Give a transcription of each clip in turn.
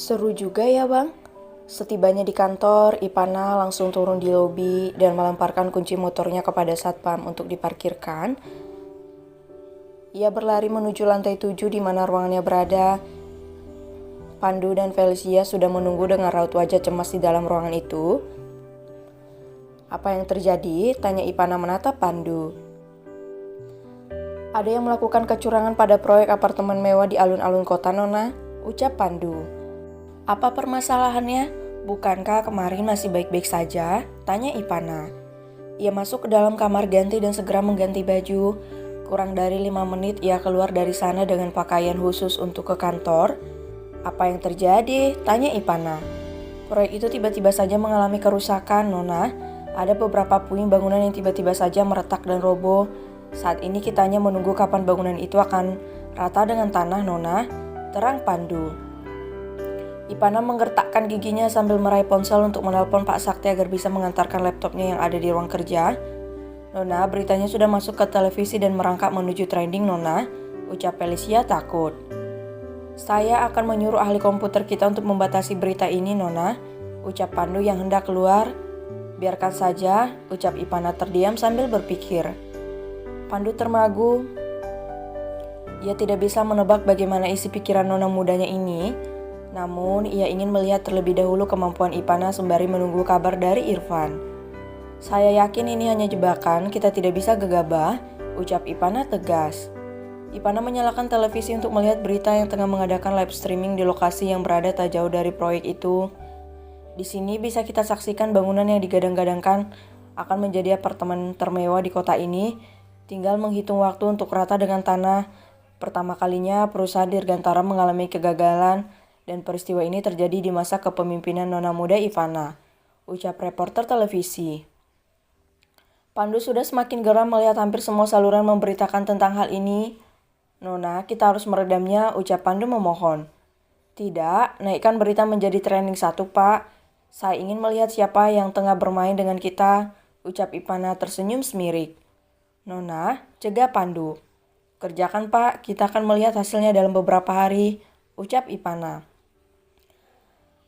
Seru juga ya bang. Setibanya di kantor, Ipana langsung turun di lobi dan melemparkan kunci motornya kepada satpam untuk diparkirkan. Ia berlari menuju lantai 7 di mana ruangannya berada. Pandu dan Felicia sudah menunggu dengan raut wajah cemas di dalam ruangan itu. "Apa yang terjadi?" tanya Ipana menatap Pandu. "Ada yang melakukan kecurangan pada proyek apartemen mewah di alun-alun kota, Nona," ucap Pandu. "Apa permasalahannya? Bukankah kemarin masih baik-baik saja?" tanya Ipana. Ia masuk ke dalam kamar ganti dan segera mengganti baju. Kurang dari 5 menit ia keluar dari sana dengan pakaian khusus untuk ke kantor. "Apa yang terjadi?" tanya Ipana. "Proyek itu tiba-tiba saja mengalami kerusakan, Nona. Ada beberapa puing bangunan yang tiba-tiba saja meretak dan roboh. Saat ini kita hanya menunggu kapan bangunan itu akan rata dengan tanah, Nona," terang Pandu. Ipana menggertakkan giginya sambil meraih ponsel untuk menelpon Pak Sakti agar bisa mengantarkan laptopnya yang ada di ruang kerja. "Nona, beritanya sudah masuk ke televisi dan merangkak menuju trending, Nona," ucap Felicia takut. "Saya akan menyuruh ahli komputer kita untuk membatasi berita ini, Nona," ucap Pandu yang hendak keluar. "Biarkan saja," ucap Ipana terdiam sambil berpikir. Pandu termagu. Ia tidak bisa menebak bagaimana isi pikiran nona mudanya ini. Namun, ia ingin melihat terlebih dahulu kemampuan Ipana sembari menunggu kabar dari Irfan. "Saya yakin ini hanya jebakan, kita tidak bisa gegabah," ucap Ipana tegas. Ipana menyalakan televisi untuk melihat berita yang tengah mengadakan live streaming di lokasi yang berada tak jauh dari proyek itu. "Di sini bisa kita saksikan bangunan yang digadang-gadangkan akan menjadi apartemen termewah di kota ini. Tinggal menghitung waktu untuk rata dengan tanah. Pertama kalinya perusahaan Dirgantara mengalami kegagalan dan peristiwa ini terjadi di masa kepemimpinan nona muda Ivana," ucap reporter televisi. Pandu sudah semakin geram melihat hampir semua saluran memberitakan tentang hal ini. "Nona, kita harus meredamnya," ucap Pandu memohon. "Tidak, naikkan berita menjadi trending 1, Pak. Saya ingin melihat siapa yang tengah bermain dengan kita," ucap Ipana tersenyum semirik. "Nona," cegah Pandu. "Kerjakan, Pak, kita akan melihat hasilnya dalam beberapa hari," ucap Ipana.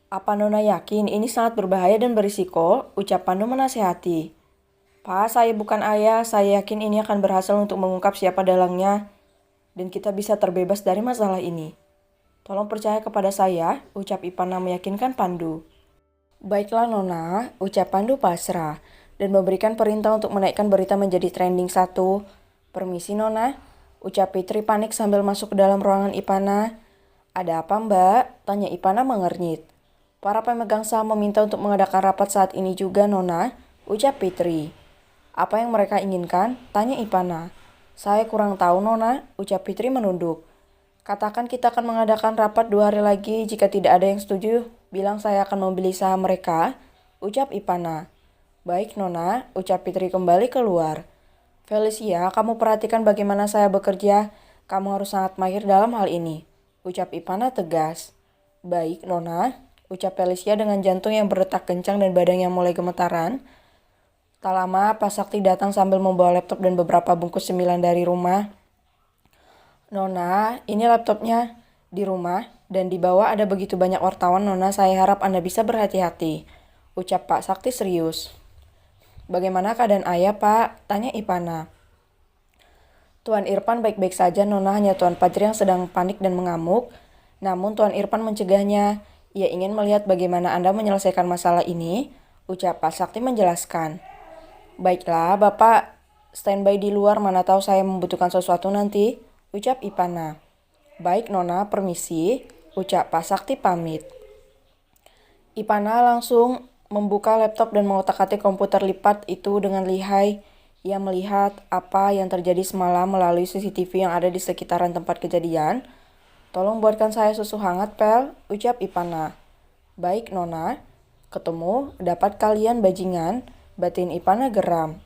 "Apa Nona yakin ini sangat berbahaya dan berisiko?" ucap Pandu menasihati. "Pak, saya bukan ayah, saya yakin ini akan berhasil untuk mengungkap siapa dalangnya dan kita bisa terbebas dari masalah ini. Tolong percaya kepada saya," ucap Ipana meyakinkan Pandu. "Baiklah Nona," ucap Pandu pasrah dan memberikan perintah untuk menaikkan berita menjadi trending 1. "Permisi Nona," ucap Fitri panik sambil masuk ke dalam ruangan Ipana. "Ada apa Mbak?" tanya Ipana mengernyit. "Para pemegang saham meminta untuk mengadakan rapat saat ini juga Nona," ucap Fitri. "Apa yang mereka inginkan?" tanya Ipana. "Saya kurang tahu Nona," ucap Fitri menunduk. "Katakan kita akan mengadakan rapat 2 hari lagi. Jika tidak ada yang setuju, bilang saya akan membeli saham mereka," ucap Ipana. "Baik Nona," ucap Fitri kembali keluar. "Felicia, kamu perhatikan bagaimana saya bekerja. Kamu harus sangat mahir dalam hal ini," ucap Ipana tegas. "Baik Nona," ucap Felicia dengan jantung yang berdetak kencang dan badan yang mulai gemetaran. Tak lama, Pak Sakti datang sambil membawa laptop dan beberapa bungkus cemilan dari rumah. "Nona, ini laptopnya di rumah dan di bawah ada begitu banyak wartawan, Nona. Saya harap Anda bisa berhati-hati," ucap Pak Sakti serius. "Bagaimana keadaan ayah, Pak?" tanya Ipana. "Tuan Irfan baik-baik saja, Nona. Hanya Tuan Fajri yang sedang panik dan mengamuk. Namun Tuan Irfan mencegahnya. Ia ingin melihat bagaimana Anda menyelesaikan masalah ini," ucap Pak Sakti menjelaskan. "Baiklah, Bapak standby di luar, mana tahu saya membutuhkan sesuatu nanti," ucap Ipana. "Baik Nona, permisi," ucap Pak Sakti pamit. Ipana langsung membuka laptop dan mengotak-atik komputer lipat itu dengan lihai. Ia melihat apa yang terjadi semalam melalui CCTV yang ada di sekitaran tempat kejadian. "Tolong buatkan saya susu hangat, Pel," ucap Ipana. "Baik, Nona." "Ketemu, dapat kalian bajingan," batin Ipana geram.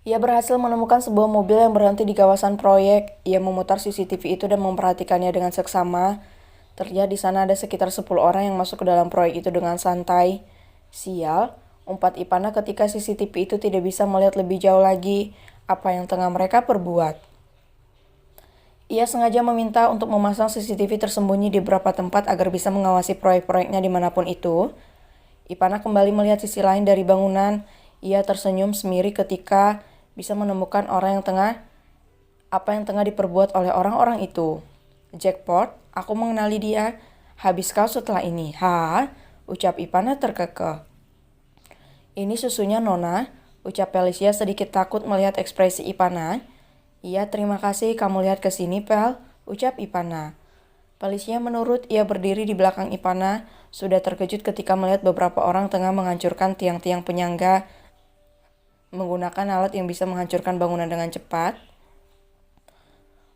Ia berhasil menemukan sebuah mobil yang berhenti di kawasan proyek. Ia memutar CCTV itu dan memperhatikannya dengan seksama. Terlihat di sana ada sekitar 10 orang yang masuk ke dalam proyek itu dengan santai. "Sial," umpat Ipana ketika CCTV itu tidak bisa melihat lebih jauh lagi apa yang tengah mereka perbuat. Ia sengaja meminta untuk memasang CCTV tersembunyi di beberapa tempat agar bisa mengawasi proyek-proyeknya dimanapun itu. Ipana kembali melihat sisi lain dari bangunan. Ia tersenyum semiri ketika bisa menemukan apa yang tengah diperbuat oleh orang-orang itu. Jackpot, aku mengenali dia. Habis kau setelah ini. Ha? Ucap Ipana terkekeh. Ini susunya Nona, ucap Felicia sedikit takut melihat ekspresi Ipana. Iya, terima kasih kamu lihat ke sini, Pel, ucap Ipana. Felicia menurut. Ia berdiri di belakang Ipana, sudah terkejut ketika melihat beberapa orang tengah menghancurkan tiang-tiang penyangga menggunakan alat yang bisa menghancurkan bangunan dengan cepat.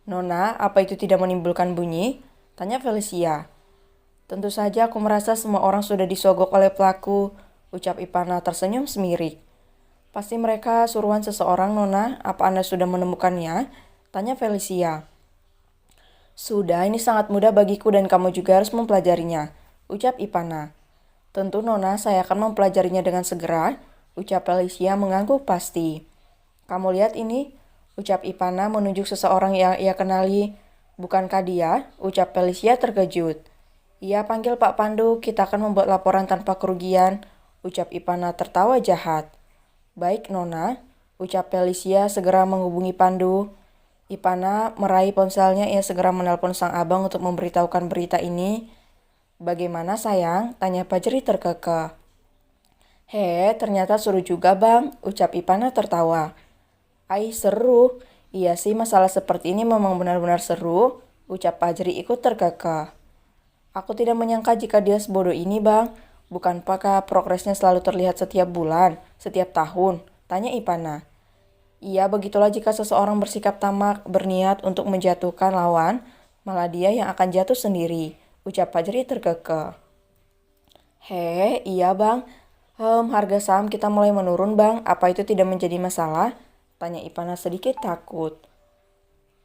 Nona, apa itu tidak menimbulkan bunyi? Tanya Felicia. Tentu saja aku merasa semua orang sudah disogok oleh pelaku, ucap Ipana tersenyum semirik. Pasti mereka suruhan seseorang, Nona. Apa Anda sudah menemukannya? Tanya Felicia. Sudah, ini sangat mudah bagiku dan kamu juga harus mempelajarinya, ucap Ipana. Tentu, Nona, saya akan mempelajarinya dengan segera, ucap Felicia mengangguk pasti. Kamu lihat ini, ucap Ipana menunjuk seseorang yang ia kenali. Bukankah dia? Ucap Felicia terkejut. Ia panggil Pak Pandu, kita akan membuat laporan tanpa kerugian, ucap Ipana tertawa jahat. Baik, Nona, ucap Felicia segera menghubungi Pandu. Ipana meraih ponselnya, ia segera menelpon sang abang untuk memberitahukan berita ini. Bagaimana sayang? Tanya Fajri terkekeh. Ternyata seru juga bang, ucap Ipana tertawa. Seru. Iya sih, masalah seperti ini memang benar-benar seru, ucap Fajri ikut terkekeh. Aku tidak menyangka jika dia sebodoh ini bang. Bukankah progresnya selalu terlihat setiap bulan, setiap tahun? Tanya Ipana. Iya, begitulah jika seseorang bersikap tamak, berniat untuk menjatuhkan lawan, malah dia yang akan jatuh sendiri, ucap Fajri terkekeh. Iya bang. Harga saham kita mulai menurun bang, apa itu tidak menjadi masalah? Tanya Ipana sedikit takut.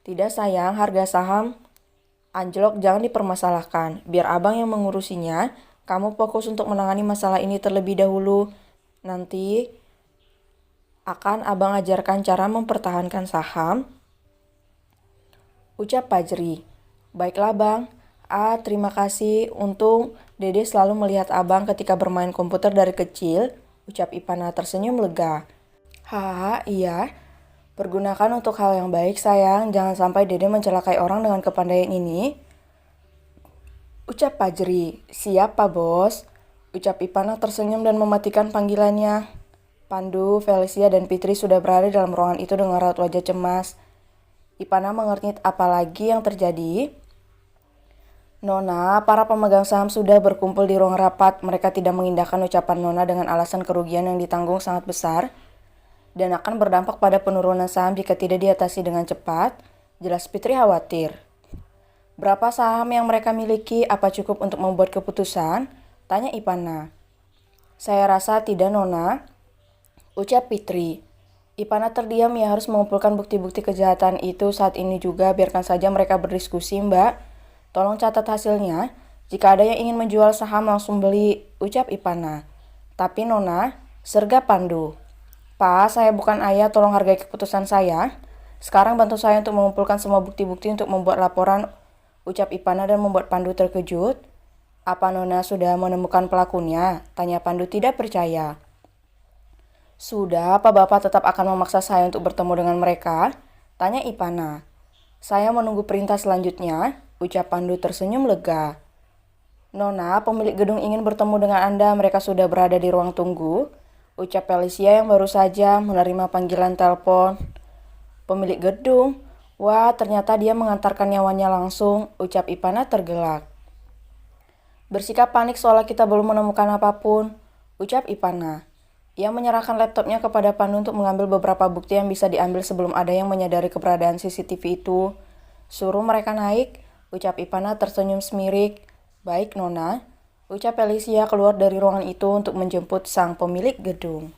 Tidak sayang, harga saham anjlok jangan dipermasalahkan, biar abang yang mengurusinya. Kamu fokus untuk menangani masalah ini terlebih dahulu. Nanti akan abang ajarkan cara mempertahankan saham, ucap Fajri. Baiklah bang. Terima kasih. Untung Dede selalu melihat abang ketika bermain komputer dari kecil, ucap Ipana tersenyum lega. Iya. Pergunakan untuk hal yang baik sayang, jangan sampai Dede mencelakai orang dengan kepandaian ini, ucap Fajri. Siap Pak Bos, ucap Ipana tersenyum dan mematikan panggilannya. Pandu, Felicia, dan Fitri sudah berada dalam ruangan itu dengan raut wajah cemas. Ipana mengernyit apa lagi yang terjadi. Nona, para pemegang saham sudah berkumpul di ruang rapat. Mereka tidak mengindahkan ucapan Nona dengan alasan kerugian yang ditanggung sangat besar dan akan berdampak pada penurunan saham jika tidak diatasi dengan cepat. Jelas Fitri khawatir. Berapa saham yang mereka miliki? Apa cukup untuk membuat keputusan? Tanya Ipana. Saya rasa tidak, Nona, ucap Fitri. Ipana terdiam, ia harus mengumpulkan bukti-bukti kejahatan itu saat ini juga. Biarkan saja mereka berdiskusi, Mbak. Tolong catat hasilnya. Jika ada yang ingin menjual saham langsung beli, ucap Ipana. Tapi Nona, sergap Pandu. Pak, saya bukan ayah, tolong hargai keputusan saya. Sekarang bantu saya untuk mengumpulkan semua bukti-bukti untuk membuat laporan, ucap Ipana dan membuat Pandu terkejut. Apa Nona sudah menemukan pelakunya? Tanya Pandu tidak percaya. Sudah, apa Bapak tetap akan memaksa saya untuk bertemu dengan mereka? Tanya Ipana. Saya menunggu perintah selanjutnya, ucap Pandu tersenyum lega. Nona, pemilik gedung ingin bertemu dengan Anda, mereka sudah berada di ruang tunggu, ucap Felicia yang baru saja menerima panggilan telepon. Pemilik gedung? Wah, ternyata dia mengantarkan nyawanya langsung, ucap Ipana tergelak. Bersikap panik seolah kita belum menemukan apapun, ucap Ipana. Ia menyerahkan laptopnya kepada Pandu untuk mengambil beberapa bukti yang bisa diambil sebelum ada yang menyadari keberadaan CCTV itu. Suruh mereka naik, ucap Ipana tersenyum semirik. Baik Nona, ucap Felicia keluar dari ruangan itu untuk menjemput sang pemilik gedung.